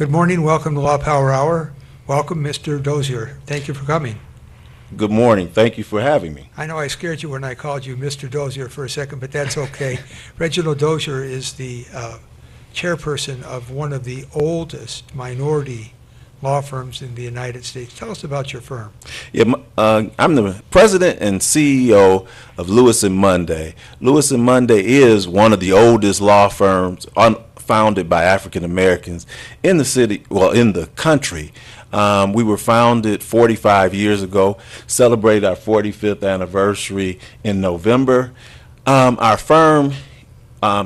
Good morning. Welcome to Law Power Hour. Welcome, Mr. Dozier. Thank you for coming. Good morning. Thank you for having me. I know I scared you when I called you Mr. Dozier for a second, but that's okay. Reginald Dozier is the chairperson of one of the oldest minority law firms in the United States. Tell us about your firm. Yeah, I'm the president and CEO of Lewis and Monday. Lewis and Monday is one of the oldest law firms founded by African Americans in the city, well, in the country. We were founded 45 years ago, celebrated our 45th anniversary in November. Our firm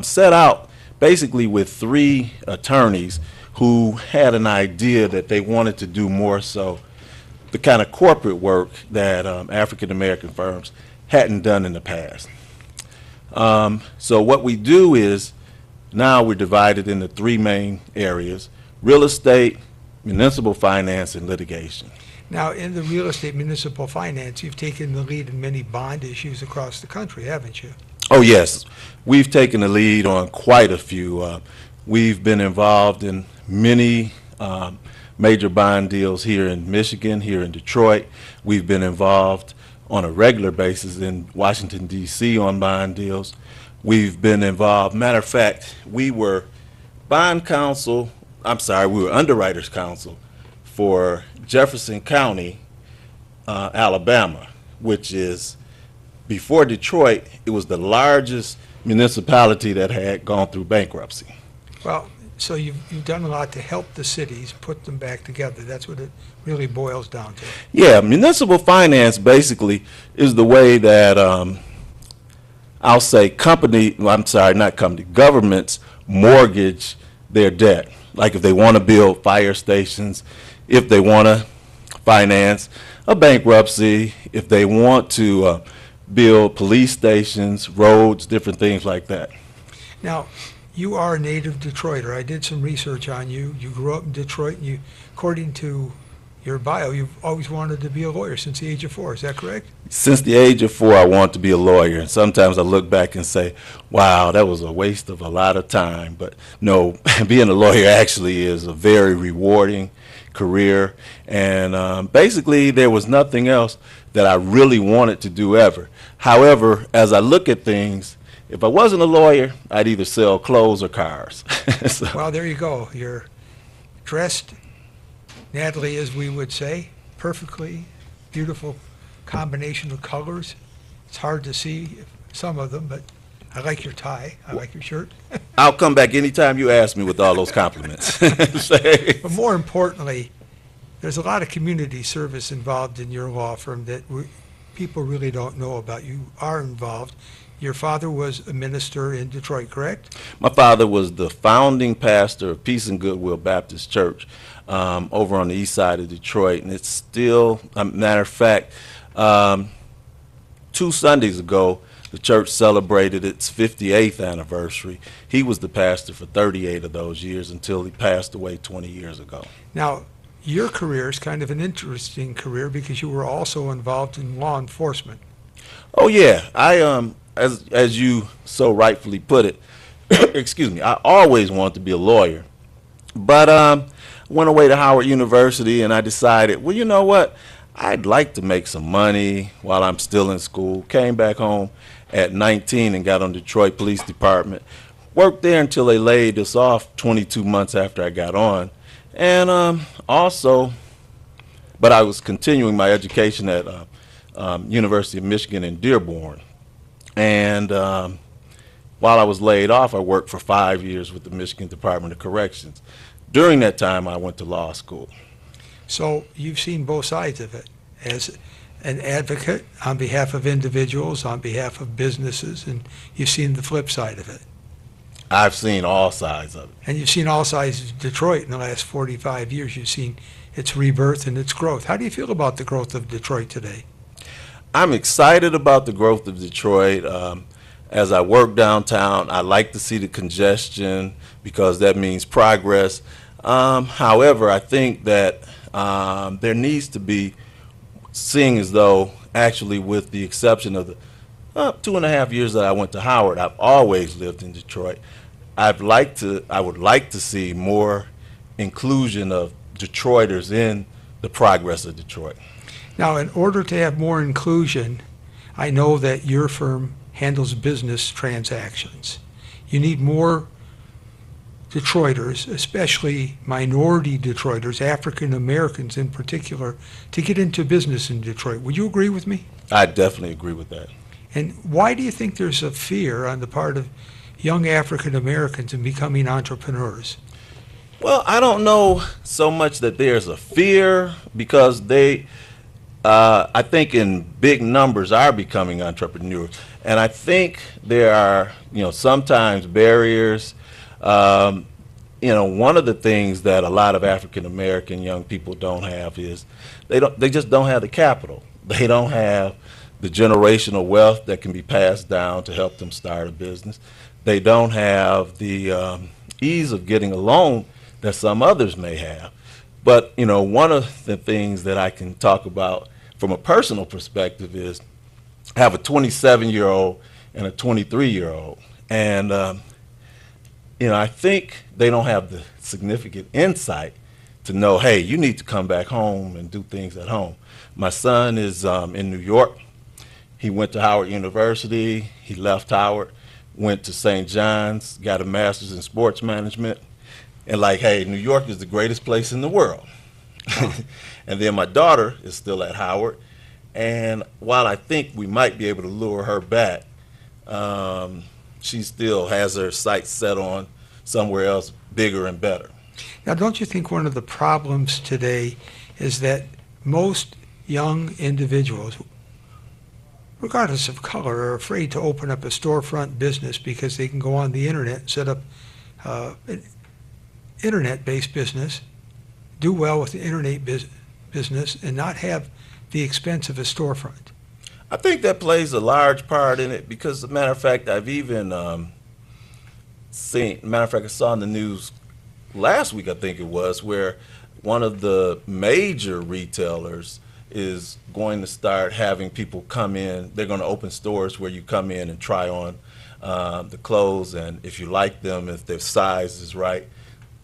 set out basically with 3 attorneys who had an idea that they wanted to do more so the kind of corporate work that African American firms hadn't done in the past. So what we do is now we're divided into 3 main areas: real estate, municipal finance, and litigation. Now, in the real estate municipal finance, you've taken the lead in many bond issues across the country, haven't you? Oh, yes. We've taken the lead on quite a few. We've been involved in many major bond deals here in Michigan, here in Detroit. We've been involved on a regular basis in Washington, D.C. on bond deals. We've been involved. Matter of fact, we were underwriters counsel for Jefferson County, Alabama, which is, before Detroit, it was the largest municipality that had gone through bankruptcy. Well, so you've done a lot to help the cities put them back together. That's what it really boils down to. Yeah, municipal finance basically is the way that I'll say governments mortgage their debt. Like if they want to build fire stations, if they want to finance a bankruptcy, if they want to build police stations, roads, different things like that. Now, you are a native Detroiter. I did some research on you. You grew up in Detroit, and you, according to your bio, you've always wanted to be a lawyer since the age of 4. Is that correct? Since the age of 4, I want to be a lawyer. And sometimes I look back and say, wow, that was a waste of a lot of time. But no, being a lawyer actually is a very rewarding career. And basically, there was nothing else that I really wanted to do ever. However, as I look at things, if I wasn't a lawyer, I'd either sell clothes or cars. So. Well, there you go. You're dressed, Natalie, as we would say, perfectly beautiful combination of colors. It's hard to see some of them, but I like your tie. I like your shirt. I'll come back anytime you ask me with all those compliments. But more importantly, there's a lot of community service involved in your law firm that people really don't know about. You are involved. Your father was a minister in Detroit, correct? My father was the founding pastor of Peace and Goodwill Baptist Church over on the east side of Detroit, and it's still, matter of fact, 2 Sundays ago, the church celebrated its 58th anniversary. He was the pastor for 38 of those years until he passed away 20 years ago. Now, your career is kind of an interesting career because you were also involved in law enforcement. Oh yeah, I as you so rightfully put it, excuse me, I always wanted to be a lawyer, but went away to Howard University and I decided, well, you know what, I'd like to make some money while I'm still in school. Came back home at 19 and got on Detroit Police Department. Worked there until they laid us off 22 months after I got on. And but I was continuing my education at University of Michigan in Dearborn. And while I was laid off, I worked for 5 years with the Michigan Department of Corrections. During that time, I went to law school. So you've seen both sides of it as an advocate on behalf of individuals, on behalf of businesses, and you've seen the flip side of it. I've seen all sides of it. And you've seen all sides of Detroit in the last 45 years. You've seen its rebirth and its growth. How do you feel about the growth of Detroit today? I'm excited about the growth of Detroit. As I work downtown, I like to see the congestion because that means progress. However, I think that there needs to be, seeing as though actually with the exception of the 2.5 years that I went to Howard, I've always lived in Detroit. I would like to see more inclusion of Detroiters in the progress of Detroit. Now, in order to have more inclusion, I know that your firm handles business transactions. You need more Detroiters, especially minority Detroiters, African Americans in particular, to get into business in Detroit. Would you agree with me? I definitely agree with that. And why do you think there's a fear on the part of young African Americans in becoming entrepreneurs? Well, I don't know so much that there's a fear, because I think in big numbers are becoming entrepreneurs. And I think there are, sometimes barriers. One of the things that a lot of African American young people don't have is they just don't have the capital. They don't have the generational wealth that can be passed down to help them start a business. They don't have the ease of getting a loan that some others may have. But, one of the things that I can talk about from a personal perspective is I have a 27-year-old and a 23-year-old. And, I think they don't have the significant insight to know, hey, you need to come back home and do things at home. My son is in New York. He went to Howard University. He left Howard, went to St. John's, got a master's in sports management. And hey, New York is the greatest place in the world. And then my daughter is still at Howard. And while I think we might be able to lure her back, she still has her sights set on somewhere else bigger and better. Now, don't you think one of the problems today is that most young individuals, regardless of color, are afraid to open up a storefront business because they can go on the internet and set up an internet-based business, do well with the internet business, and not have the expense of a storefront? I think that plays a large part in it because, as a matter of fact, I've even I saw in the news last week, I think it was, where one of the major retailers is going to start having people come in. They're going to open stores where you come in and try on the clothes, and if you like them, if their size is right,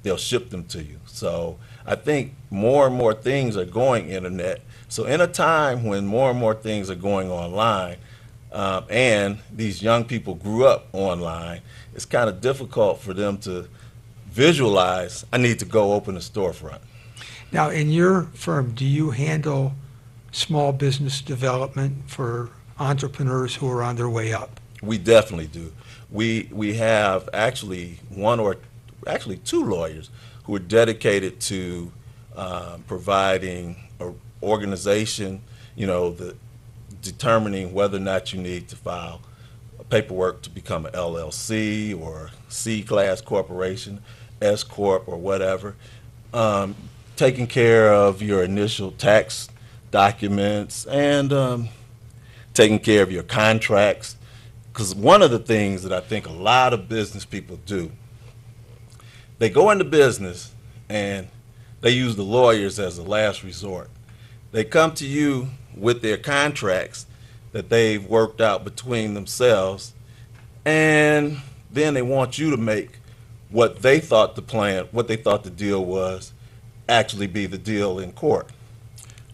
they'll ship them to you. So I think more and more things are going internet. So in a time when more and more things are going online, and these young people grew up online, it's kind of difficult for them to visualize, I need to go open a storefront. Now, in your firm, do you handle small business development for entrepreneurs who are on their way up? We definitely do. We have actually two lawyers who are dedicated to providing an organization, determining whether or not you need to file paperwork to become an LLC or C-class corporation, S-corp or whatever, taking care of your initial tax documents and taking care of your contracts. Because one of the things that I think a lot of business people do, they go into business and they use the lawyers as a last resort. They come to you with their contracts that they've worked out between themselves, and then they want you to make what they thought the deal was, actually be the deal in court.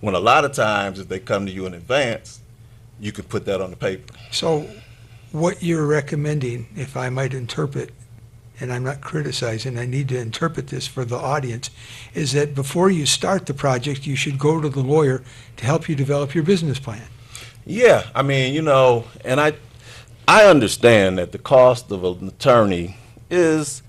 When a lot of times, if they come to you in advance, you could put that on the paper. So what you're recommending, if I might interpret, and I'm not criticizing, I need to interpret this for the audience, is that before you start the project, you should go to the lawyer to help you develop your business plan. Yeah, I mean, and I understand that the cost of an attorney is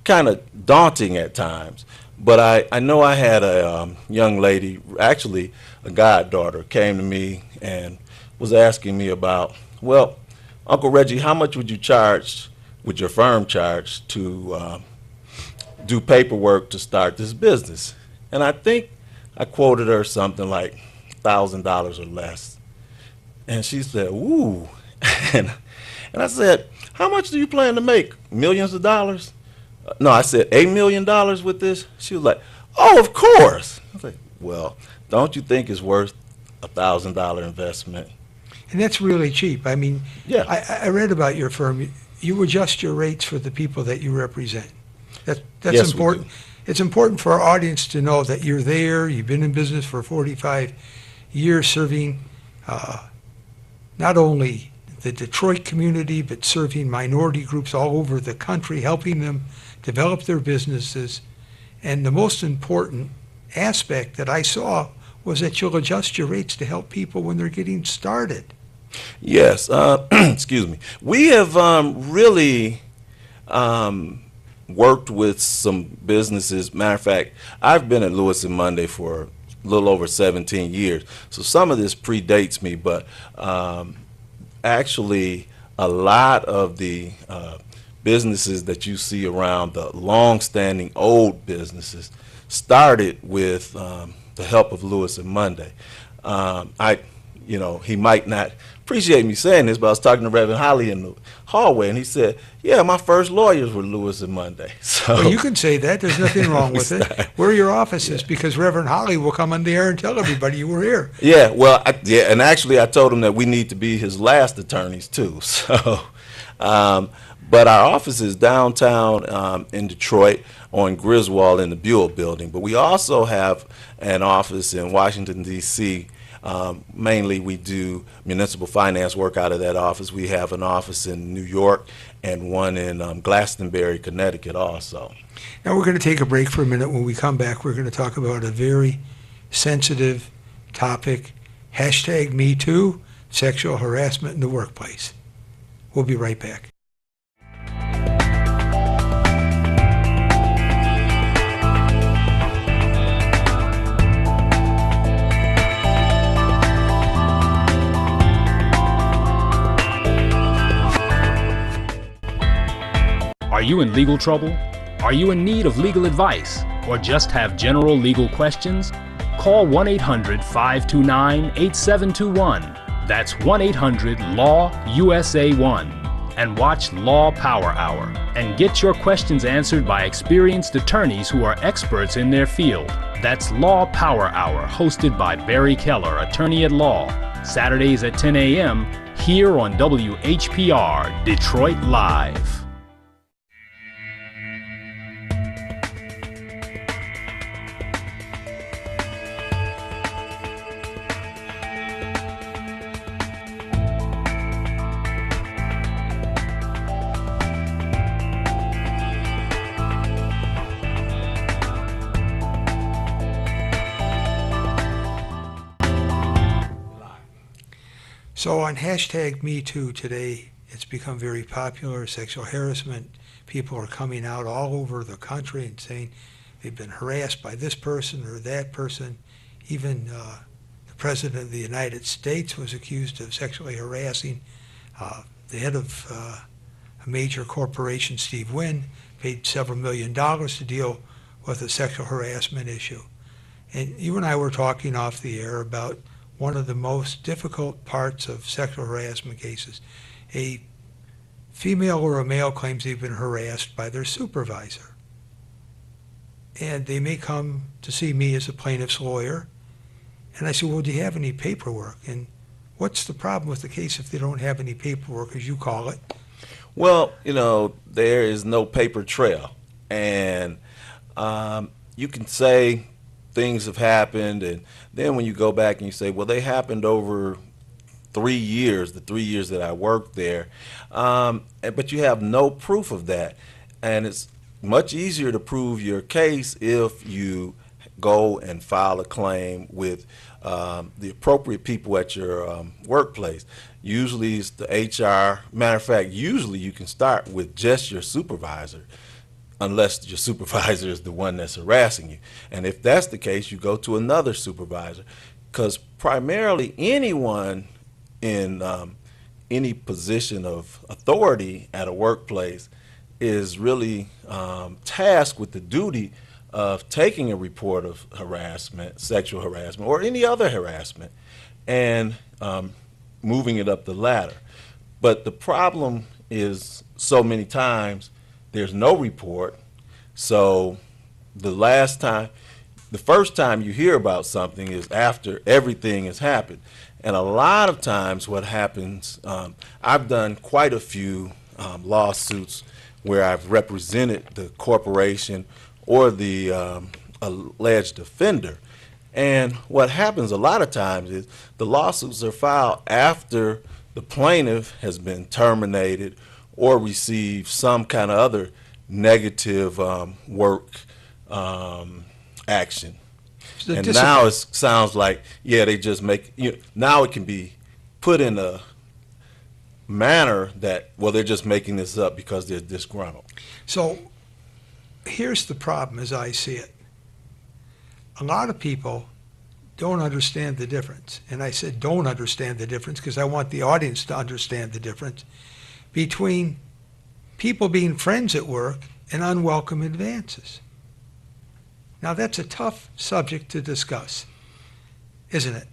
kind of daunting at times. But I know I had a young lady, actually a goddaughter, came to me and was asking me about, well, Uncle Reggie, how much would your firm charge to do paperwork to start this business? And I think I quoted her something like $1,000 or less. And she said, ooh. And I said, how much do you plan to make? Millions of dollars? No, I said, $8 million with this? She was like, oh, of course. I was like, well, don't you think it's worth $1,000 investment? And that's really cheap. I mean, Yeah. I read about your firm. You adjust your rates for the people that you represent. That's Yes, we important. do. it's important for our audience to know that you're there, you've been in business for 45 years serving not only the Detroit community, but serving minority groups all over the country, helping them develop their businesses. And the most important aspect that I saw was that you'll adjust your rates to help people when they're getting started. Yes, excuse me. We have really worked with some businesses. Matter of fact, I've been at Lewis and Monday for a little over 17 years, so some of this predates me, but actually a lot of the businesses that you see around, the long-standing old businesses, started with the help of Lewis and Monday. He might not appreciate me saying this, but I was talking to Reverend Holly in the hallway, and he said, "Yeah, my first lawyers were Lewis and Monday." So well, you can say that. There's nothing wrong with it. Where are your offices? Because Reverend Holly will come on the air and tell everybody you were here. Yeah, well, and actually I told him that we need to be his last attorneys too. So, but our office is downtown in Detroit on Griswold in the Buell building. But we also have an office in Washington, D.C. Mainly we do municipal finance work out of that office. We have an office in New York and one in Glastonbury, Connecticut also. Now we're going to take a break for a minute. When we come back, we're going to talk about a very sensitive topic, #MeToo, sexual harassment in the workplace. We'll be right back. Are you in legal trouble? Are you in need of legal advice? Or just have general legal questions? Call 1-800-529-8721. That's 1-800-LAW-USA1. And watch Law Power Hour and get your questions answered by experienced attorneys who are experts in their field. That's Law Power Hour, hosted by Barry Keller, attorney at law. Saturdays at 10 a.m. here on WHPR Detroit Live. So on #MeToo today, it's become very popular, sexual harassment. People are coming out all over the country and saying they've been harassed by this person or that person. Even the President of the United States was accused of sexually harassing the head of a major corporation, Steve Wynn, paid several $1 million to deal with a sexual harassment issue. And you and I were talking off the air about one of the most difficult parts of sexual harassment cases. A female or a male claims they've been harassed by their supervisor. And they may come to see me as a plaintiff's lawyer. And I say, well, do you have any paperwork? And what's the problem with the case if they don't have any paperwork, as you call it? Well, there is no paper trail. And you can say things have happened, and then when you go back and you say, well, they happened over 3 years, the 3 years that I worked there, but you have no proof of that. And it's much easier to prove your case if you go and file a claim with the appropriate people at your workplace. Usually it's the HR. Matter of fact, usually you can start with just your supervisor, unless your supervisor is the one that's harassing you. And if that's the case, you go to another supervisor, because primarily anyone in any position of authority at a workplace is really tasked with the duty of taking a report of harassment, sexual harassment, or any other harassment, and moving it up the ladder. But the problem is so many times there's no report. So the first time you hear about something is after everything has happened. And a lot of times what happens, I've done quite a few lawsuits where I've represented the corporation or the alleged offender. And what happens a lot of times is the lawsuits are filed after the plaintiff has been terminated or received some kind of other negative work action. The And discipline- now it sounds like, yeah, they just make, now it can be put in a manner that, well, they're just making this up because they're disgruntled. So here's the problem as I see it. A lot of people don't understand the difference. And I said don't understand the difference because I want the audience to understand the difference between people being friends at work and unwelcome advances. Now that's a tough subject to discuss, isn't it?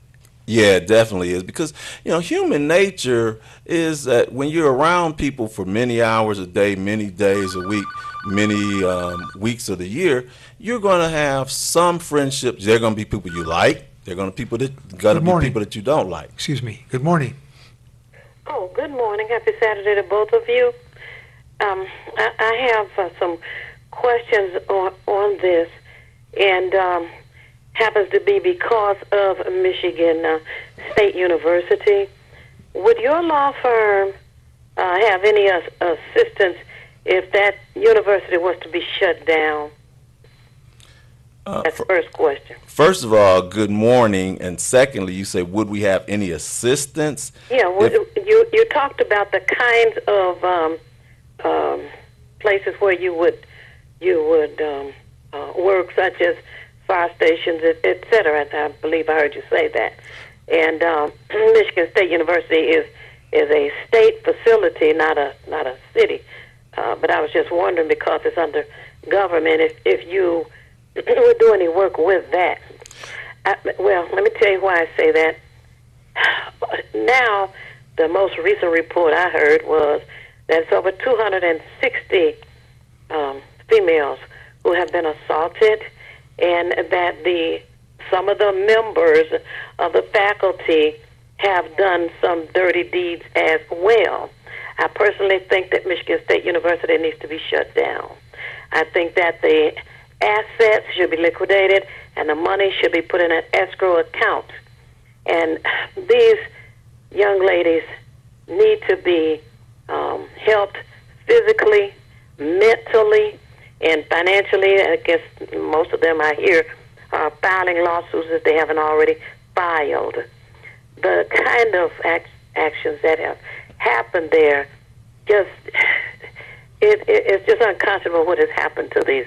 Yeah, it definitely is, because human nature is that when you're around people for many hours a day, many days a week, many weeks of the year, you're going to have some friendships. They're going to be people you like. They're going to be people that you don't like. Excuse me. Good morning. Oh, good morning. Happy Saturday to both of you. I have some questions on this, and happens to be because of Michigan State University. Would your law firm have any assistance if that university was to be shut down? That's the first question. First of all, good morning, and secondly, you say, would we have any assistance? Yeah, you talked about the kinds of places where you would work, such as fire stations, et cetera. I believe I heard you say that. And Michigan State University is a state facility, not a city. But I was just wondering, because it's under government, if you would do any work with that. Well, let me tell you why I say that. Now, the most recent report I heard was that it's over 260 females who have been assaulted, and that some of the members of the faculty have done some dirty deeds as well. I personally think that Michigan State University needs to be shut down. I think that the assets should be liquidated and the money should be put in an escrow account. And these young ladies need to be helped physically, mentally, and financially. I guess most of them I hear are filing lawsuits if they haven't already filed. The kind of actions that have happened there, it's just unconscionable what has happened to these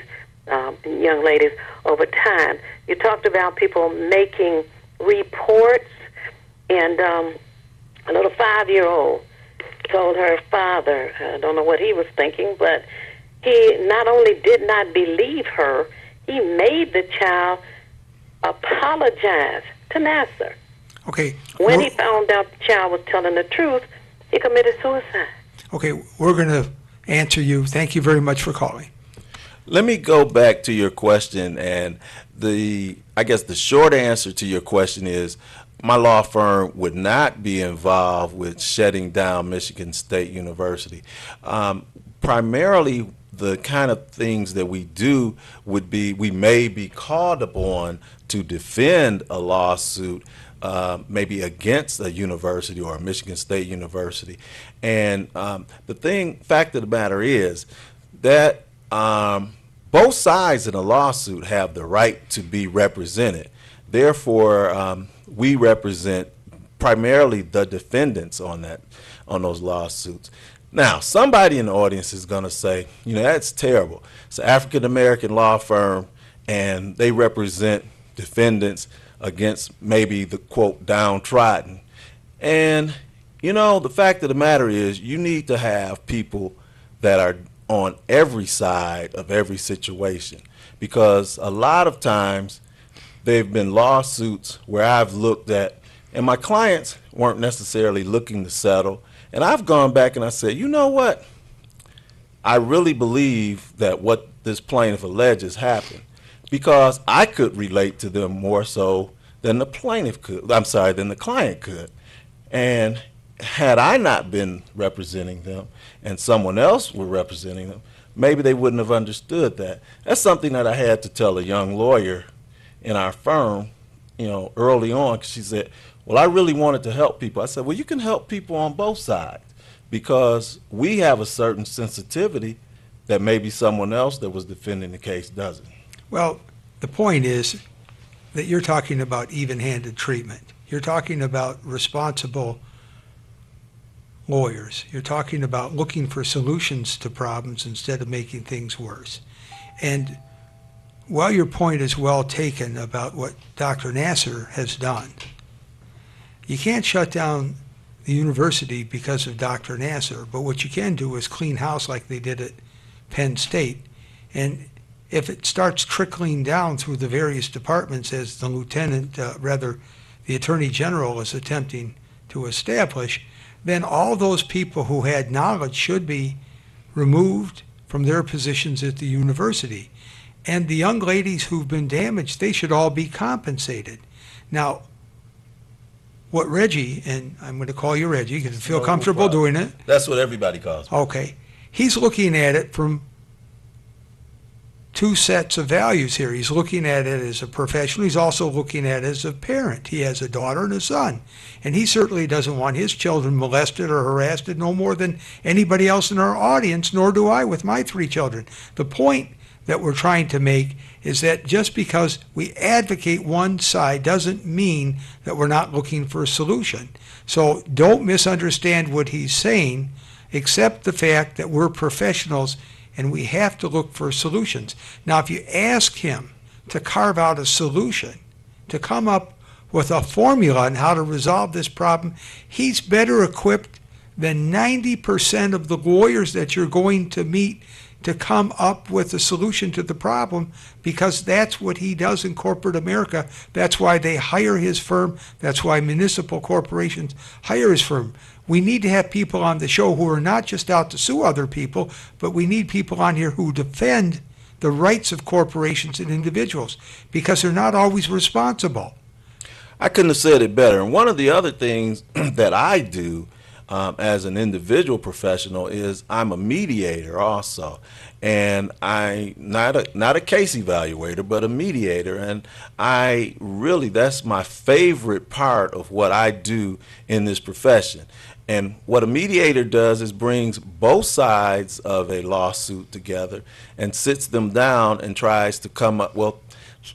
young ladies over time. You talked about people making reports, and a little 5-year-old told her father, I don't know what he was thinking, but he not only did not believe her, he made the child apologize to Nassar. Okay. When he found out the child was telling the truth, he committed suicide. Okay, we're going to answer you. Thank you very much for calling. Let me go back to your question, and I guess the short answer to your question is my law firm would not be involved with shutting down Michigan State University. Primarily, the kind of things that we do would be, we may be called upon to defend a lawsuit maybe against a university or a Michigan State University. And the fact of the matter is that both sides in a lawsuit have the right to be represented. Therefore, we represent primarily the defendants on those lawsuits. Now, somebody in the audience is going to say, that's terrible. It's an African-American law firm, and they represent defendants against maybe the, quote, downtrodden. And, the fact of the matter is you need to have people that are on every side of every situation, because a lot of times there've been lawsuits where I've looked at, and my clients weren't necessarily looking to settle, and I've gone back and I said, you know what? I really believe that what this plaintiff alleges happened, because I could relate to them more so than the plaintiff could. I'm sorry, than the client could. And had I not been representing them and someone else were representing them, maybe they wouldn't have understood that. That's something that I had to tell a young lawyer in our firm, early on, 'cause she said, well, I really wanted to help people. I said, well, you can help people on both sides because we have a certain sensitivity that maybe someone else that was defending the case doesn't. Well, the point is that you're talking about even-handed treatment. You're talking about responsible lawyers. You're talking about looking for solutions to problems instead of making things worse. And while your point is well taken about what Dr. Nasser has done, you can't shut down the university because of Dr. Nasser, but what you can do is clean house like they did at Penn State. And if it starts trickling down through the various departments as the the Attorney General is attempting to establish, then all those people who had knowledge should be removed from their positions at the university. And the young ladies who've been damaged, they should all be compensated. Now, what Reggie, and I'm going to call you Reggie because I feel comfortable doing it. That's what everybody calls me. Okay. He's looking at it from two sets of values here. He's looking at it as a professional. He's also looking at it as a parent. He has a daughter and a son. And he certainly doesn't want his children molested or harassed no more than anybody else in our audience, nor do I with my 3 children. The point that we're trying to make is that just because we advocate one side doesn't mean that we're not looking for a solution. So don't misunderstand what he's saying. Accept the fact that we're professionals and we have to look for solutions. Now, if you ask him to carve out a solution, to come up with a formula on how to resolve this problem, he's better equipped than 90% of the lawyers that you're going to meet to come up with a solution to the problem, because that's what he does in corporate America. That's why they hire his firm. That's why municipal corporations hire his firm. We need to have people on the show who are not just out to sue other people, but we need people on here who defend the rights of corporations and individuals, because they're not always responsible. I couldn't have said it better. And one of the other things that I do as an individual professional is I'm a mediator also. And I not a case evaluator, but a mediator. And I really, that's my favorite part of what I do in this profession. And what a mediator does is brings both sides of a lawsuit together and sits them down and tries to come up,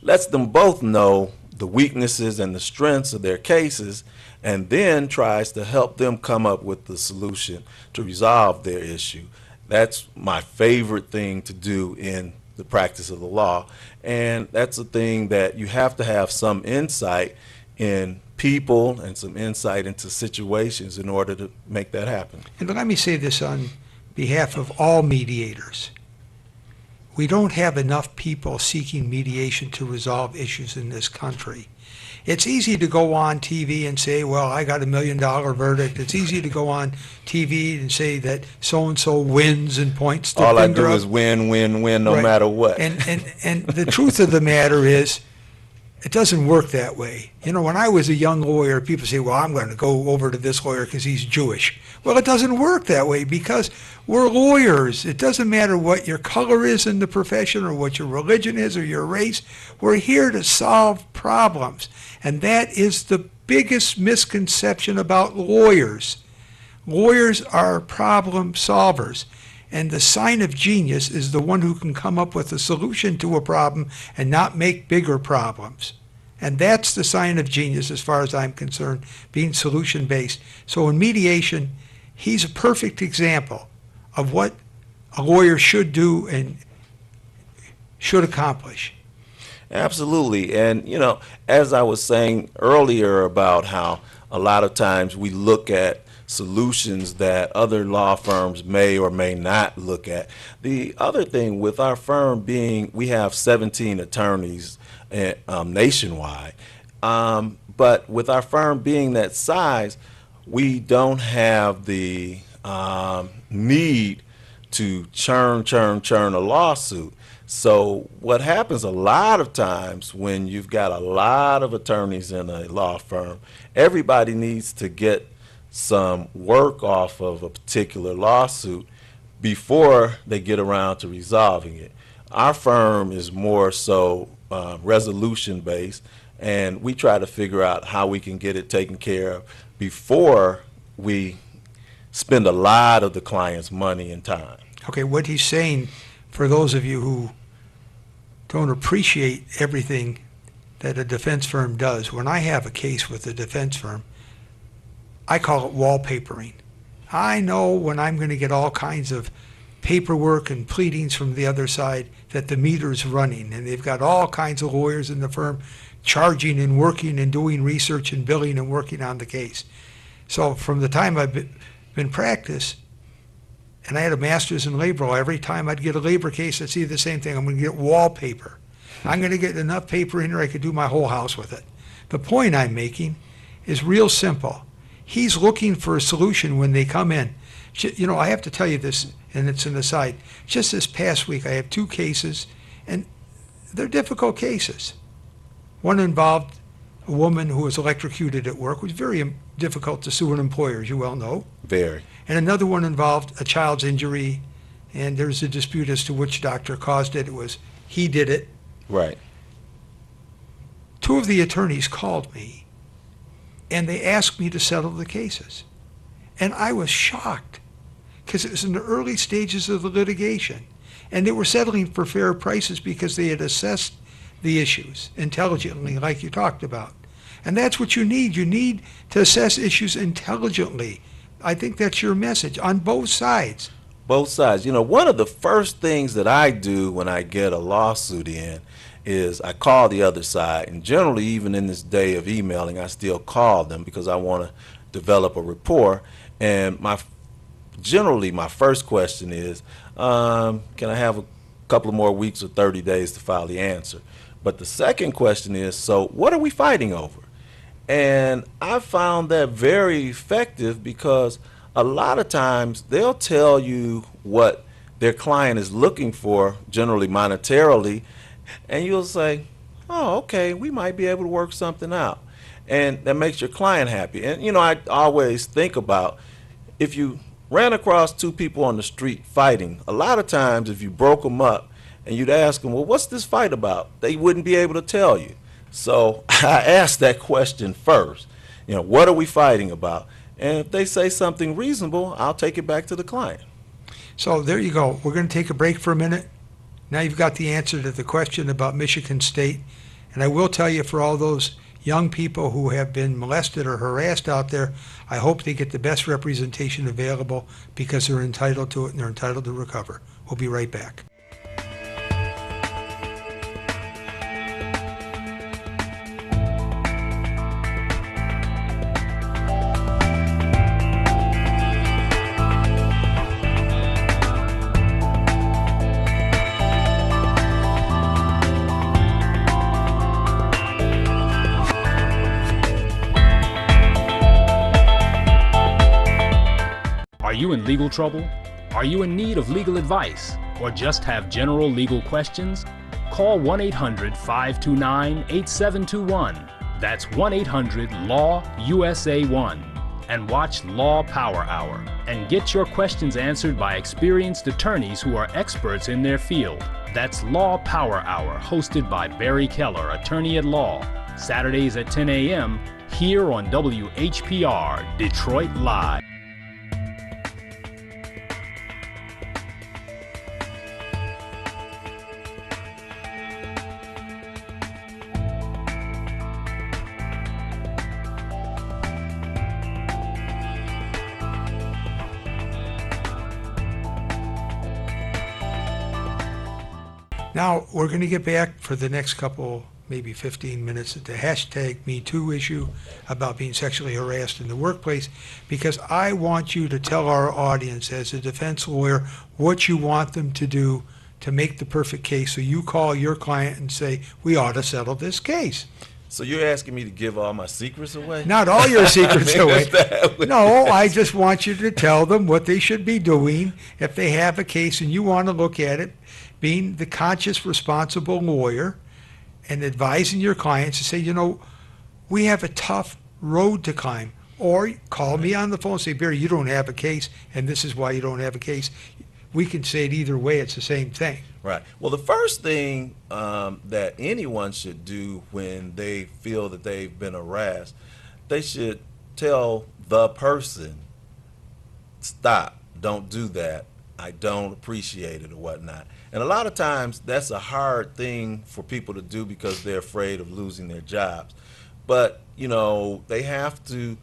lets them both know the weaknesses and the strengths of their cases, and then tries to help them come up with the solution to resolve their issue. That's my favorite thing to do in the practice of the law. And that's a thing that you have to have some insight in people and some insight into situations in order to make that happen. And let me say this on behalf of all mediators. We don't have enough people seeking mediation to resolve issues in this country. It's easy to go on TV and say, well, I got $1 million verdict. It's easy to go on TV and say that so-and-so wins and points the All I finger do up. is win, win, win, no Right. matter what. And the truth of the matter is, it doesn't work that way. You know, when I was a young lawyer, people say, well, I'm going to go over to this lawyer because he's Jewish. Well, it doesn't work that way because we're lawyers. It doesn't matter what your color is in the profession or what your religion is or your race. We're here to solve problems. And that is the biggest misconception about lawyers. Lawyers are problem solvers. And the sign of genius is the one who can come up with a solution to a problem and not make bigger problems. And that's the sign of genius as far as I'm concerned, being solution-based. So in mediation, he's a perfect example of what a lawyer should do and should accomplish. Absolutely. And, you know, as I was saying earlier about how a lot of times we look at solutions that other law firms may or may not look at. The other thing with our firm being, we have 17 attorneys nationwide, but with our firm being that size, we don't have the need to churn a lawsuit. So what happens a lot of times when you've got a lot of attorneys in a law firm, everybody needs to get some work off of a particular lawsuit before they get around to resolving it. Our firm is more so resolution based, and we try to figure out how we can get it taken care of before we spend a lot of the client's money and time. Okay, what he's saying, for those of you who don't appreciate everything that a defense firm does, when I have a case with a defense firm, I call it wallpapering. I know when I'm going to get all kinds of paperwork and pleadings from the other side that the meter's running, and they've got all kinds of lawyers in the firm charging and working and doing research and billing and working on the case. So from the time I've been in practice, and I had a master's in labor law, every time I'd get a labor case, I'd see the same thing. I'm going to get wallpaper. I'm going to get enough paper in there I could do my whole house with it. The point I'm making is real simple. He's looking for a solution when they come in. You know, I have to tell you this, and it's an aside. Just this past week, I have 2 cases, and they're difficult cases. One involved a woman who was electrocuted at work, which is very difficult to sue an employer, as you well know. Very. And another one involved a child's injury, and there's a dispute as to which doctor caused it. It was he did it. Right. 2 of the attorneys called me, and they asked me to settle the cases. And I was shocked, because it was in the early stages of the litigation. And they were settling for fair prices because they had assessed the issues intelligently, like you talked about. And that's what you need. You need to assess issues intelligently. I think that's your message on both sides. Both sides. You know, one of the first things that I do when I get a lawsuit in is I call the other side. And generally, even in this day of emailing, I still call them because I want to develop a rapport. And generally, my first question is, can I have a couple of more weeks or 30 days to file the answer? But the second question is, so what are we fighting over? And I found that very effective because a lot of times they'll tell you what their client is looking for, generally monetarily, and you'll say, oh, okay, we might be able to work something out. And that makes your client happy. And, you know, I always think about if you ran across 2 people on the street fighting, a lot of times if you broke them up and you'd ask them, well, what's this fight about? They wouldn't be able to tell you. So I asked that question first. You know, what are we fighting about? And if they say something reasonable, I'll take it back to the client. So there you go. We're going to take a break for a minute. Now you've got the answer to the question about Michigan State. And I will tell you, for all those young people who have been molested or harassed out there, I hope they get the best representation available because they're entitled to it and they're entitled to recover. We'll be right back. Are you in legal trouble? Are you in need of legal advice? Or just have general legal questions? Call 1-800-529-8721. That's 1-800-LAW-USA1. And watch Law Power Hour and get your questions answered by experienced attorneys who are experts in their field. That's Law Power Hour, hosted by Barry Keller, attorney at law. Saturdays at 10 a.m. here on WHPR, Detroit Live. Now, we're going to get back for the next couple, maybe 15 minutes, at the hashtag #MeToo issue about being sexually harassed in the workplace, because I want you to tell our audience, as a defense lawyer, what you want them to do to make the perfect case. So you call your client and say, we ought to settle this case. So you're asking me to give all my secrets away? Not all your secrets away. That would- No, I just want you to tell them what they should be doing if they have a case and you want to look at it, being the conscious, responsible lawyer and advising your clients to say, you know, we have a tough road to climb. Or call me on the phone and say, Barry, you don't have a case, and this is why you don't have a case. We can say it either way, it's the same thing. Right. Well, the first thing that anyone should do when they feel that they've been harassed, they should tell the person, stop, don't do that, I don't appreciate it or whatnot. And a lot of times that's a hard thing for people to do because they're afraid of losing their jobs. But, you know, they have to,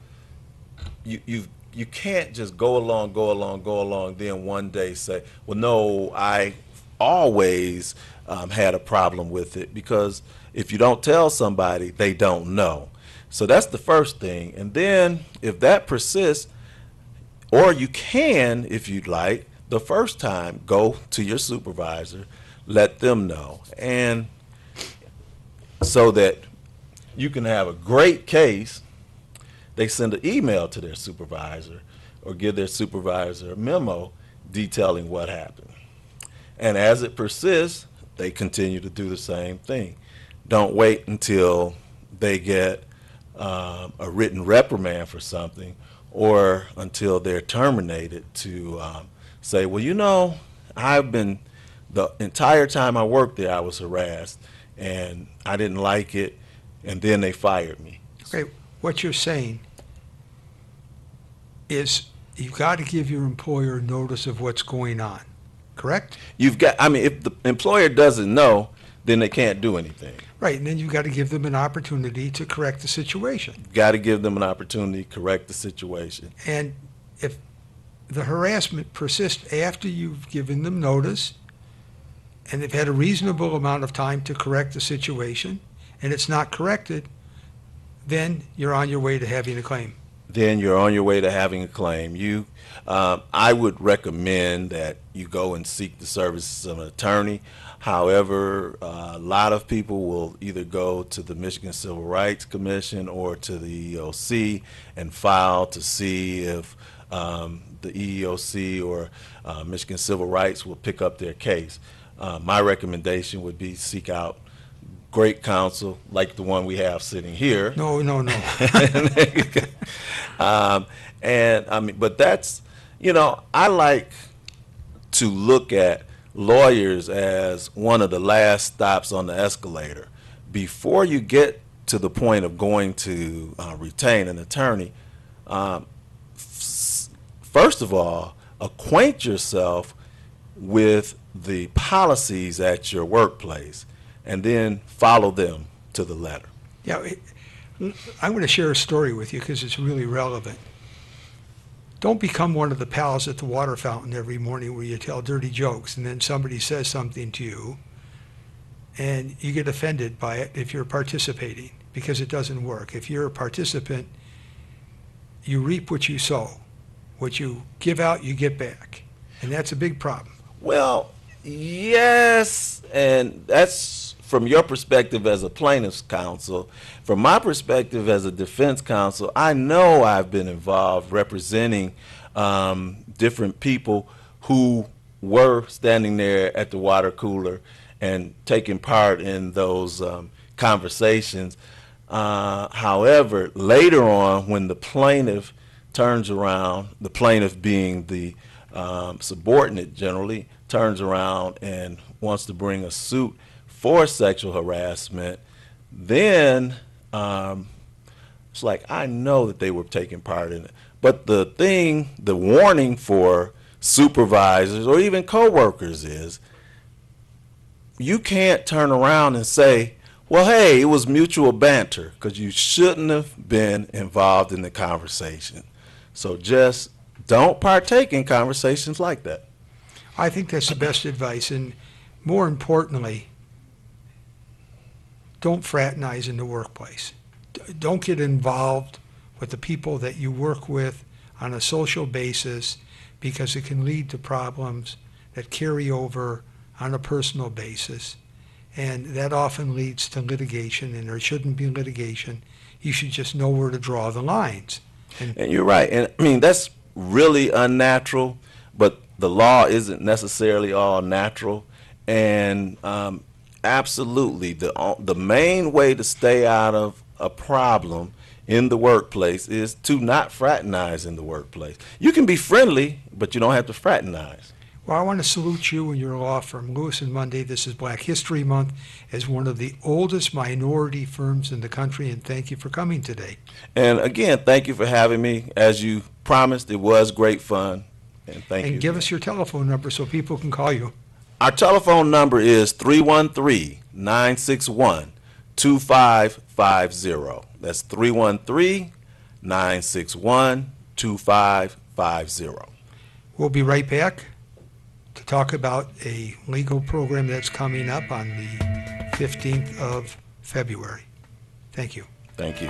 you can't just go along, then one day say, well, no, I always had a problem with it, because if you don't tell somebody, they don't know. So that's the first thing. And then if that persists, or you can, if you'd like, the first time, go to your supervisor, let them know, and so that you can have a great case. They send an email to their supervisor or give their supervisor a memo detailing what happened. And as it persists, they continue to do the same thing. Don't wait until they get a written reprimand for something, or until they're terminated, to say, well, you know, the entire time I worked there, I was harassed, and I didn't like it, and then they fired me. Okay, what you're saying is you've got to give your employer notice of what's going on, correct? You've got, I mean, if the employer doesn't know, then they can't do anything. Right, and then you've got to give them an opportunity to correct the situation. Got to give them an opportunity to correct the situation. And if the harassment persists after you've given them notice, and they've had a reasonable amount of time to correct the situation, and it's not corrected, then you're on your way to having a claim. Then you're on your way to having a claim. I would recommend that you go and seek the services of an attorney. However, a lot of people will either go to the Michigan Civil Rights Commission or to the EEOC and file to see if the EEOC or Michigan Civil Rights will pick up their case. My recommendation would be seek out great counsel like the one we have sitting here. No. And I mean, but that's, you know, I like to look at lawyers as one of the last stops on the escalator. Before you get to the point of going to retain an attorney, first of all, acquaint yourself with the policies at your workplace, and then follow them to the letter. Yeah, I'm going to share a story with you because it's really relevant. Don't become one of the pals at the water fountain every morning where you tell dirty jokes and then somebody says something to you and you get offended by it if you're participating, because it doesn't work. If you're a participant, you reap what you sow. What you give out, you get back. And that's a big problem. Well, yes, and that's from your perspective as a plaintiff's counsel. From my perspective as a defense counsel, I know I've been involved representing different people who were standing there at the water cooler and taking part in those conversations. However, later on, when the plaintiff turns around, the plaintiff being the subordinate generally, turns around and wants to bring a suit for sexual harassment, then it's like, I know that they were taking part in it. But the warning for supervisors or even coworkers is, you can't turn around and say, well, hey, it was mutual banter, because you shouldn't have been involved in the conversation. So just don't partake in conversations like that. I think that's the best advice. And more importantly, don't fraternize in the workplace. Don't get involved with the people that you work with on a social basis, because it can lead to problems that carry over on a personal basis. And that often leads to litigation, and there shouldn't be litigation. You should just know where to draw the lines. And you're right. And I mean, that's really unnatural, but the law isn't necessarily all natural. And absolutely, the main way to stay out of a problem in the workplace is to not fraternize in the workplace. You can be friendly, but you don't have to fraternize. Well, I want to salute you and your law firm, Lewis and Monday. This is Black History Month, as one of the oldest minority firms in the country, and thank you for coming today. And again, thank you for having me. As you promised, it was great fun. And thank you. And give us your telephone number so people can call you. Our telephone number is 313-961-2550. That's 313-961-2550. We'll be right back to talk about a legal program that's coming up on the 15th of February. Thank you. Thank you.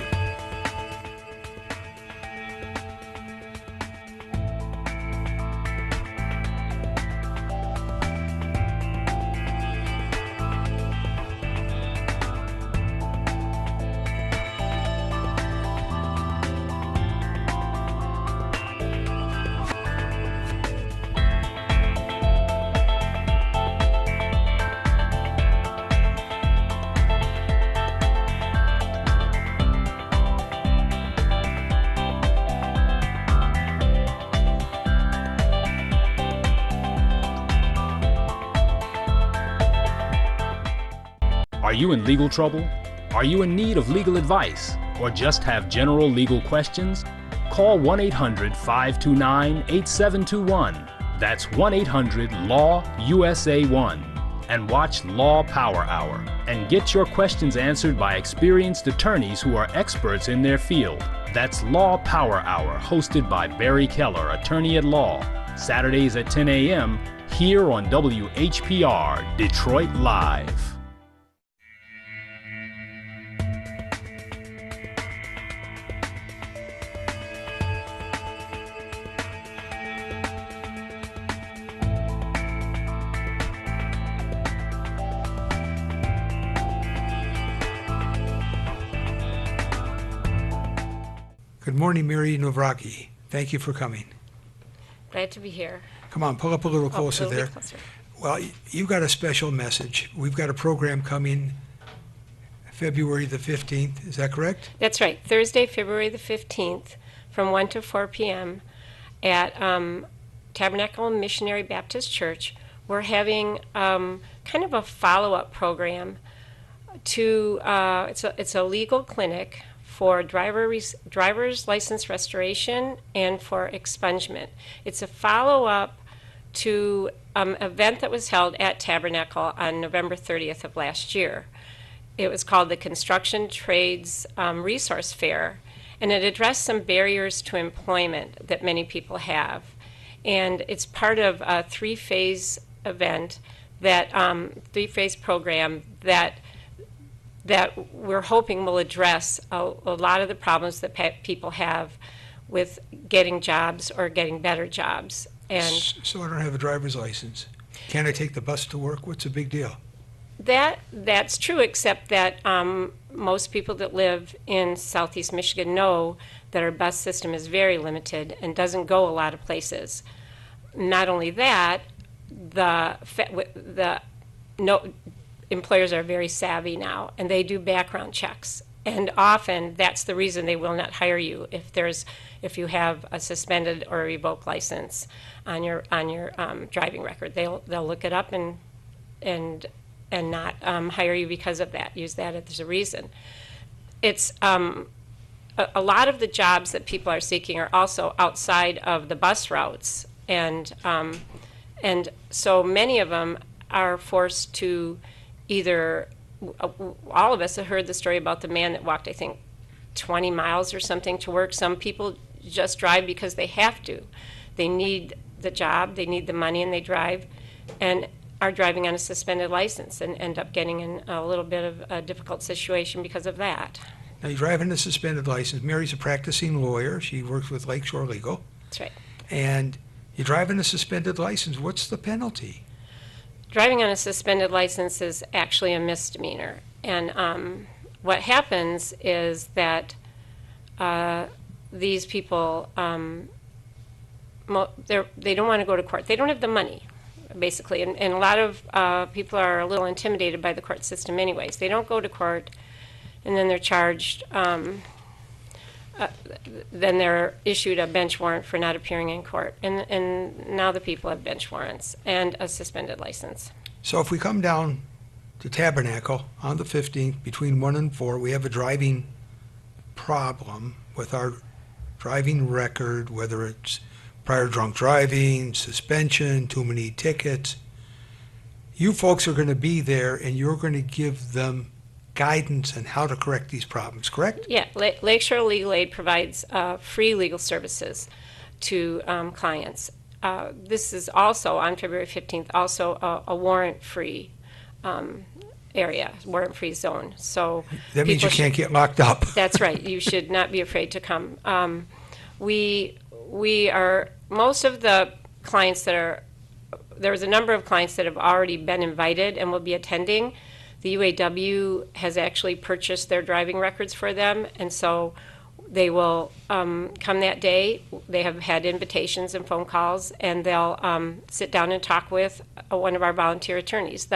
Are you in legal trouble? Are you in need of legal advice? Or just have general legal questions? Call 1-800-529-8721. That's 1-800-LAW-USA1. And watch Law Power Hour and get your questions answered by experienced attorneys who are experts in their field. That's Law Power Hour, hosted by Barry Keller, attorney at law. Saturdays at 10 a.m. here on WHPR Detroit Live. Good morning, Mary Novraki. Thank you for coming. Glad to be here. Come on, pull up a little closer a little there. bit closer. Well, you've got a special message. We've got a program coming February the 15th. Is that correct? That's right. Thursday, February the 15th, from 1 to 4 p.m. at Tabernacle Missionary Baptist Church. We're having kind of a follow-up program to, it's a legal clinic for driver's license restoration and for expungement. It's a follow-up to an event that was held at Tabernacle on November 30th of last year. It was called the Construction Trades Resource Fair, and it addressed some barriers to employment that many people have. And it's part of a three-phase event, that three-phase program that we're hoping will address a lot of the problems that people have with getting jobs or getting better jobs. And So I don't have a driver's license. Can I take the bus to work? What's the big deal? that's true, except that most people that live in Southeast Michigan know that our bus system is very limited and doesn't go a lot of places. Not only that, employers are very savvy now, and they do background checks. And often that's the reason they will not hire you if you have a suspended or a revoked license on your driving record. They'll look it up and not hire you because of that. Use that as a reason. It's a lot of the jobs that people are seeking are also outside of the bus routes, and so many of them are forced to either. All of us have heard the story about the man that walked, I think, 20 miles or something to work. Some people just drive because they have to. They need the job, they need the money, and they drive, and are driving on a suspended license and end up getting in a little bit of a difficult situation because of that. Now, you're driving a suspended license. Mary's a practicing lawyer. She works with Lakeshore Legal. That's right. And you're driving a suspended license. What's the penalty? Driving on a suspended license is actually a misdemeanor. And what happens is that these people, they don't want to go to court. They don't have the money, basically. And a lot of people are a little intimidated by the court system anyways. They don't go to court, and then they're charged then they're issued a bench warrant for not appearing in court. And now the people have bench warrants and a suspended license. So if we come down to Tabernacle on the 15th between 1 and 4, we have a driving problem with our driving record, whether it's prior drunk driving, suspension, too many tickets. You folks are going to be there and you're going to give them guidance on how to correct these problems, correct? Yeah, Lakeshore Legal Aid provides free legal services to clients. This is also, on February 15th, also a warrant-free area, warrant-free zone. So That means you people can't get locked up. That's right. You should not be afraid to come. We are, most of the clients that are, there's a number of clients that have already been invited and will be attending. The UAW has actually purchased their driving records for them, and so they will come that day. They have had invitations and phone calls, and they'll sit down and talk with one of our volunteer attorneys.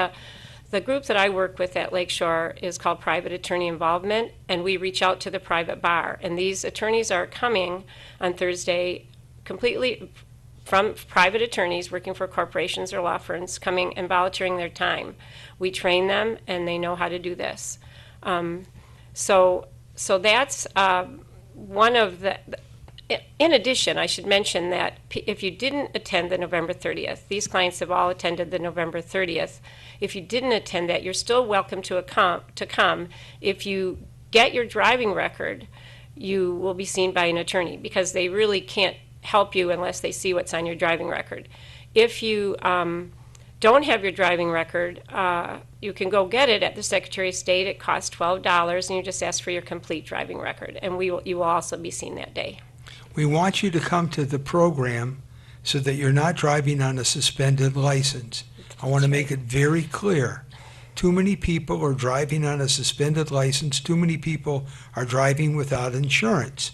The group that I work with at Lakeshore is called Private Attorney Involvement, and we reach out to the private bar. And these attorneys are coming on Thursday completely from private attorneys working for corporations or law firms, coming and volunteering their time. We train them, and they know how to do this. So that's one of the. In addition, I should mention that if you didn't attend the November 30th, these clients have all attended the November 30th. If you didn't attend that, you're still welcome to come. If you get your driving record, you will be seen by an attorney because they really can't help you unless they see what's on your driving record. If you don't have your driving record, you can go get it at the Secretary of State. It costs $12, and you just ask for your complete driving record, and you will also be seen that day. We want you to come to the program so that you're not driving on a suspended license. I want to make it very clear. Too many people are driving on a suspended license. Too many people are driving without insurance.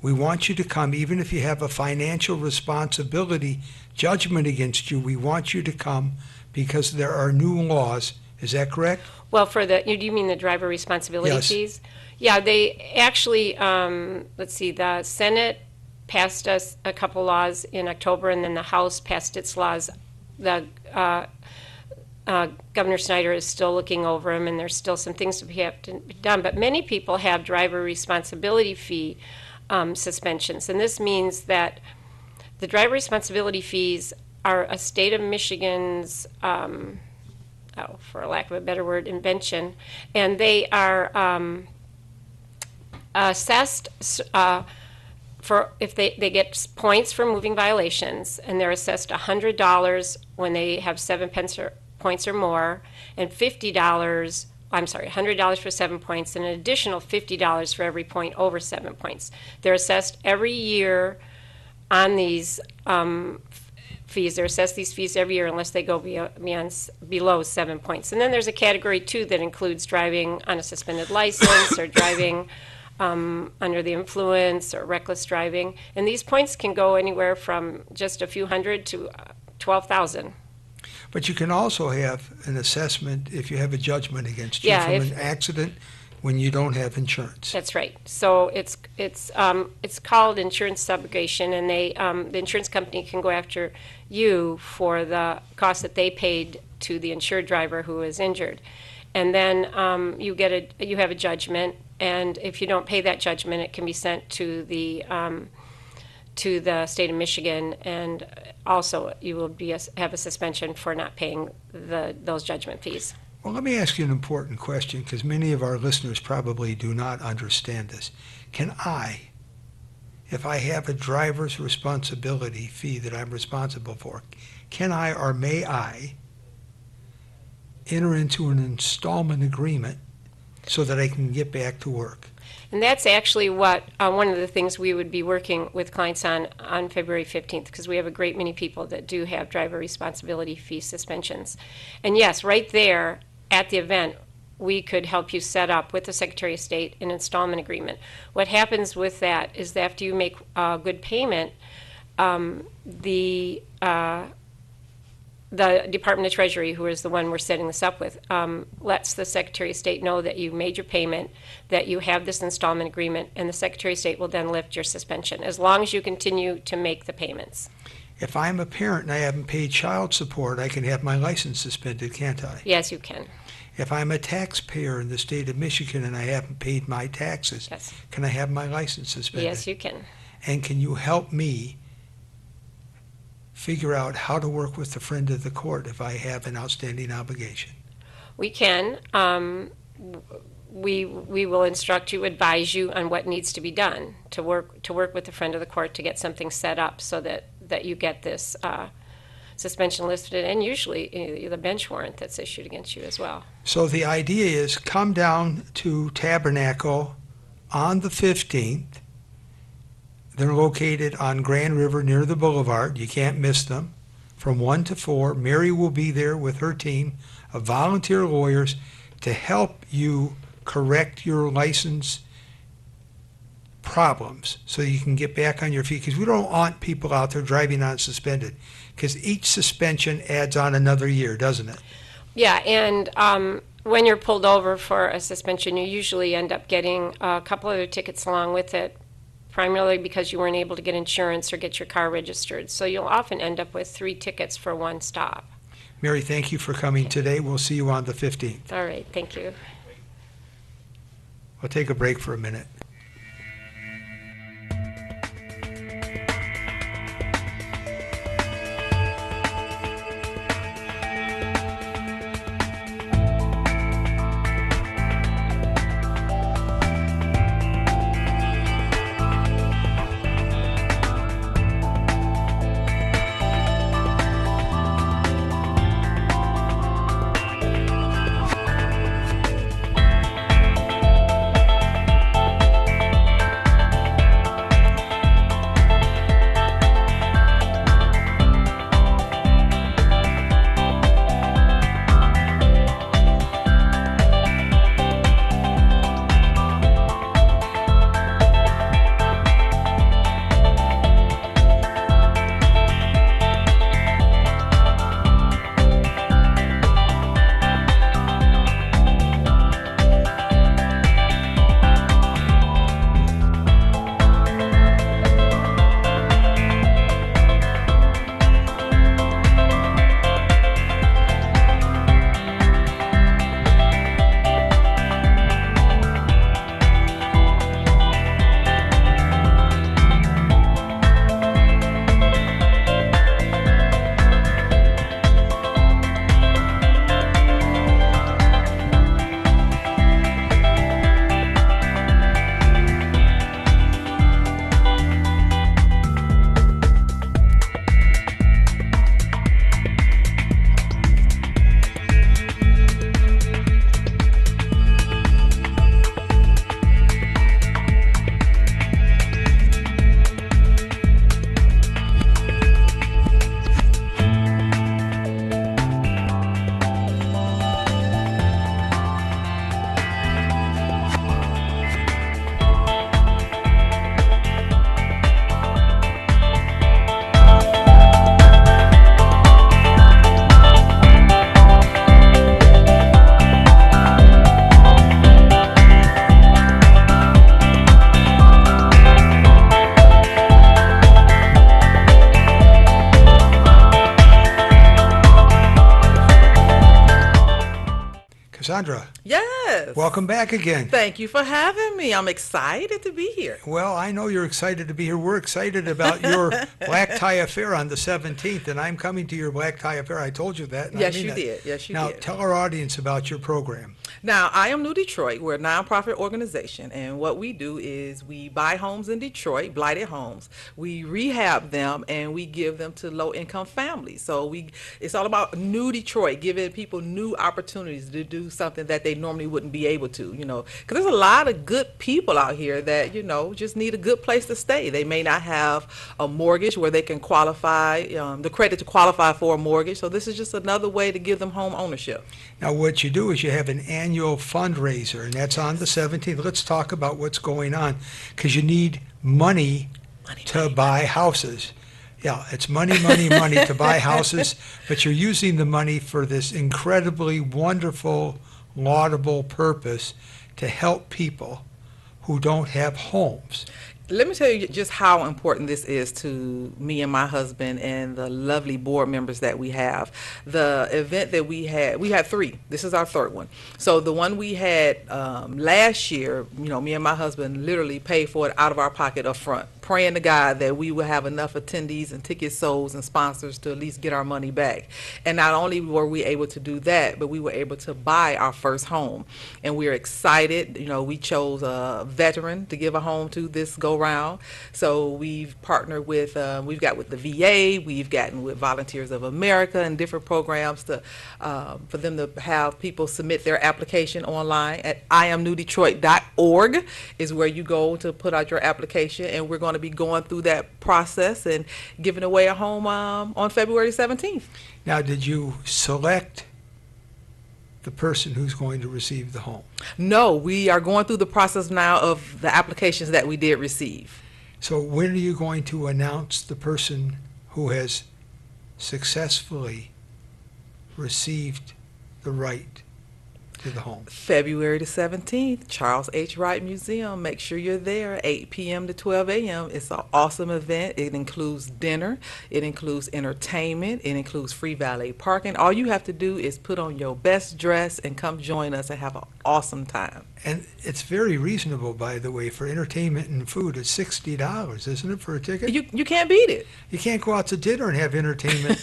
We want you to come, even if you have a financial responsibility judgment against you. We want you to come because there are new laws. Is that correct? Well, for do you mean the driver responsibility Yes. fees? Yeah, they actually, let's see, the Senate passed us a couple laws in October, and then the House passed its laws. The Governor Snyder is still looking over them, and there's still some things to have to be done. But many people have driver responsibility fee suspensions, and this means that the driver responsibility fees are a state of Michigan's, for lack of a better word, invention, and they are assessed for if they get points for moving violations, and they're assessed $100 when they have 7 points or more, and $50. I'm sorry, $100 for 7 points, and an additional $50 for every point over 7 points. They're assessed every year on these fees. They're assessed these fees every year unless they go below 7 points. And then there's a category 2 that includes driving on a suspended license or driving under the influence or reckless driving. And these points can go anywhere from just a few hundred to 12,000. But you can also have an assessment if you have a judgment against you Yeah, from if- an accident when you don't have insurance. That's right. So it's called insurance subrogation, and the insurance company can go after you for the cost that they paid to the insured driver who was injured, and then you have a judgment, and if you don't pay that judgment, it can be sent to the state of Michigan, and also you will have a suspension for not paying those judgment fees. Well, let me ask you an important question because many of our listeners probably do not understand this. Can I, if I have a driver's responsibility fee that I'm responsible for, can I or may I enter into an installment agreement so that I can get back to work? And that's actually what one of the things we would be working with clients on February 15th, because we have a great many people that do have driver responsibility fee suspensions. And yes, right there at the event, we could help you set up with the Secretary of State an installment agreement. What happens with that is that after you make a good payment, the the Department of Treasury, who is the one we're setting this up with, lets the Secretary of State know that you made your payment, that you have this installment agreement, and the Secretary of State will then lift your suspension, as long as you continue to make the payments. If I'm a parent and I haven't paid child support, I can have my license suspended, can't I? Yes, you can. If I'm a taxpayer in the state of Michigan and I haven't paid my taxes, Yes. can I have my license suspended? Yes, you can. And can you help me figure out how to work with the friend of the court if I have an outstanding obligation? We can. We will instruct you, advise you on what needs to be done to work with the friend of the court to get something set up so that you get this suspension lifted, and usually the bench warrant that's issued against you as well. So the idea is come down to Tabernacle on the 15th. They're located on Grand River near the boulevard. You can't miss them. From 1 to 4, Mary will be there with her team of volunteer lawyers to help you correct your license problems so you can get back on your feet, because we don't want people out there driving on suspended, because each suspension adds on another year, doesn't it? Yeah, and when you're pulled over for a suspension, you usually end up getting a couple other tickets along with it, primarily because you weren't able to get insurance or get your car registered. So you'll often end up with 3 tickets for one stop. Mary, thank you for coming today. We'll see you on the 15th. All right, thank you. We'll take a break for a minute. Cassandra, Yes. welcome back again. Thank you for having me. I'm excited to be here. Well, I know you're excited to be here. We're excited about your black tie affair on the 17th, and I'm coming to your black tie affair. I told you that. And I Yes, mean you that. did. Yes, you Now, did. tell our audience about your program. Now, I am New Detroit. We're a nonprofit organization, and what we do is we buy homes in Detroit, blighted homes. We rehab them, and we give them to low-income families. So it's all about New Detroit, giving people new opportunities to do something that they normally wouldn't be able to, because there's a lot of good people out here that, just need a good place to stay. They may not have a mortgage where they can qualify, the credit to qualify for a mortgage. So this is just another way to give them home ownership. Now, what you do is you have an annual fundraiser, and that's on the 17th. Let's talk about what's going on, because you need money to buy houses. Yeah, it's money, money, money to buy houses, but you're using the money for this incredibly wonderful, laudable purpose to help people who don't have homes. Let me tell you just how important this is to me and my husband and the lovely board members that we have. The event that we had 3. This is our 3rd one. So the one we had last year, me and my husband literally paid for it out of our pocket up front, praying to God that we would have enough attendees and tickets sold and sponsors to at least get our money back. And not only were we able to do that, but we were able to buy our first home. And we're excited. We chose a veteran to give a home to this go round. So we've partnered with, we've got with the VA, we've gotten with Volunteers of America and different programs to for them to have people submit their application online at iamnewdetroit.org is where you go to put out your application, and we're going to be going through that process and giving away a home on February 17th. Now, did you select the person who's going to receive the home? No, we are going through the process now of the applications that we did receive. So when are you going to announce the person who has successfully received the right to the home? February the 17th, Charles H. Wright Museum. Make sure you're there, 8 p.m. to 12 a.m. It's an awesome event. It includes dinner. It includes entertainment. It includes free valet parking. All you have to do is put on your best dress and come join us and have an awesome time. And it's very reasonable, by the way, for entertainment and food. It's $60, isn't it, for a ticket? You can't beat it. You can't go out to dinner and have entertainment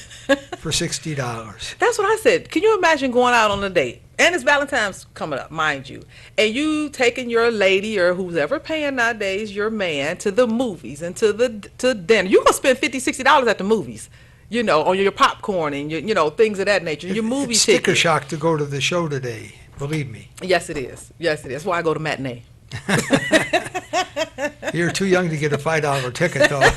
for $60. That's what I said. Can you imagine going out on a date? And it's Valentine's coming up, mind you. And you taking your lady or who's ever paying nowadays, your man, to the movies and to dinner. You're going to spend $50, $60 at the movies, on your popcorn and your, things of that nature. Your movie It's ticket. sticker shock to go to the show today, believe me. Yes, it is. Yes, it is. That's why I go to matinee. You're too young to get a $5 ticket, though.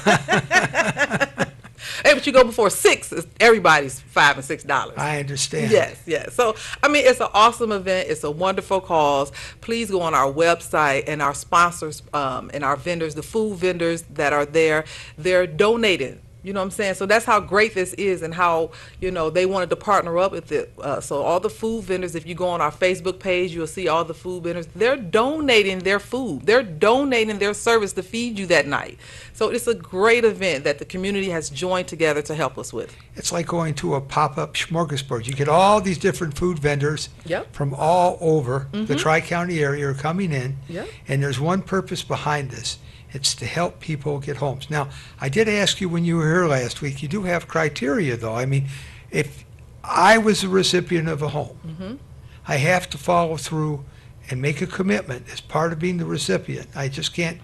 Hey, but you go before 6, everybody's $5 and $6. I understand. Yes. So, it's an awesome event. It's a wonderful cause. Please go on our website, and our sponsors and our vendors, the food vendors that are there, they're donating. You know what I'm saying? So that's how great this is, and how, they wanted to partner up with it. So all the food vendors, if you go on our Facebook page, you'll see all the food vendors. They're donating their food. They're donating their service to feed you that night. So it's a great event that the community has joined together to help us with. It's like going to a pop-up smorgasbord. You get all these different food vendors Yep. from all over the Tri-County area are coming in, Yep. and there's one purpose behind this. It's to help people get homes. Now, I did ask you when you were here last week, you do have criteria, though. I mean, if I was the recipient of a home, I have to follow through and make a commitment as part of being the recipient. I just can't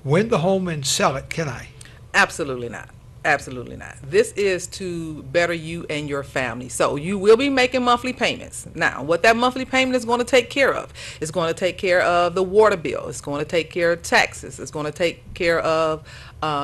win the home and sell it, can I? Absolutely not. Absolutely not. This is to better you and your family. So you will be making monthly payments. Now, what that monthly payment is going to take care of, it's going to take care of the water bill. It's going to take care of taxes. It's going to take care of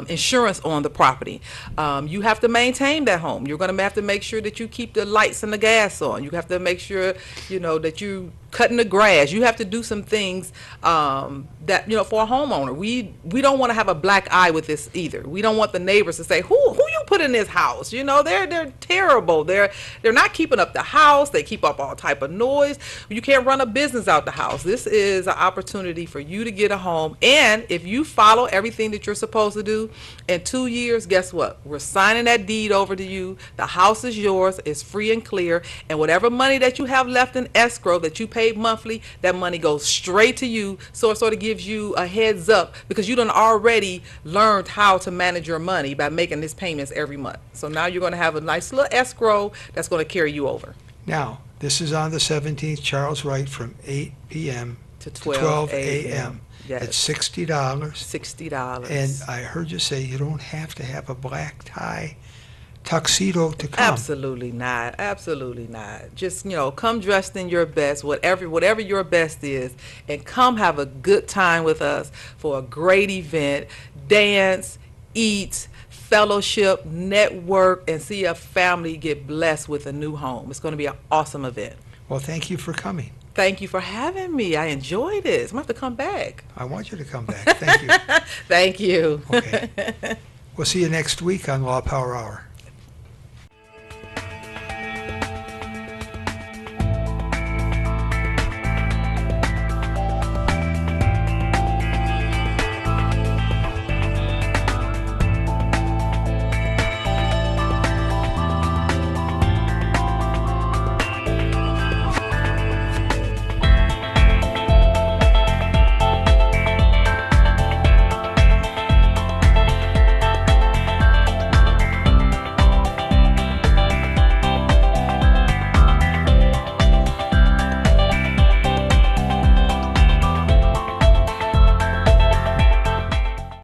insurance on the property. You have to maintain that home. You're going to have to make sure that you keep the lights and the gas on. You have to make sure, that you cutting the grass. You have to do some things that, for a homeowner. We don't want to have a black eye with this either. We don't want the neighbors to say, who you put in this house? They're terrible. They're not keeping up the house. They keep up all type of noise. You can't run a business out the house. This is an opportunity for you to get a home. And if you follow everything that you're supposed to do, in 2 years, guess what? We're signing that deed over to you. The house is yours. It's free and clear. And whatever money that you have left in escrow that you paid monthly, that money goes straight to you. So it sort of gives you a heads up, because you done already learned how to manage your money by making these payments every month. So now you're going to have a nice little escrow that's going to carry you over. Now, this is on the 17th, Charles Wright, from 8 p.m. To to 12 a.m. a.m. Yes. It's $60. $60. And I heard you say you don't have to have a black tie tuxedo to come. Absolutely not. Absolutely not. Just, come dressed in your best, whatever your best is, and come have a good time with us for a great event. Dance, eat, fellowship, network, and see a family get blessed with a new home. It's going to be an awesome event. Well, thank you for coming. Thank you for having me. I enjoyed this. I'm going to have to come back. I want you to come back. Thank you. Thank you. Okay. We'll see you next week on Law Power Hour.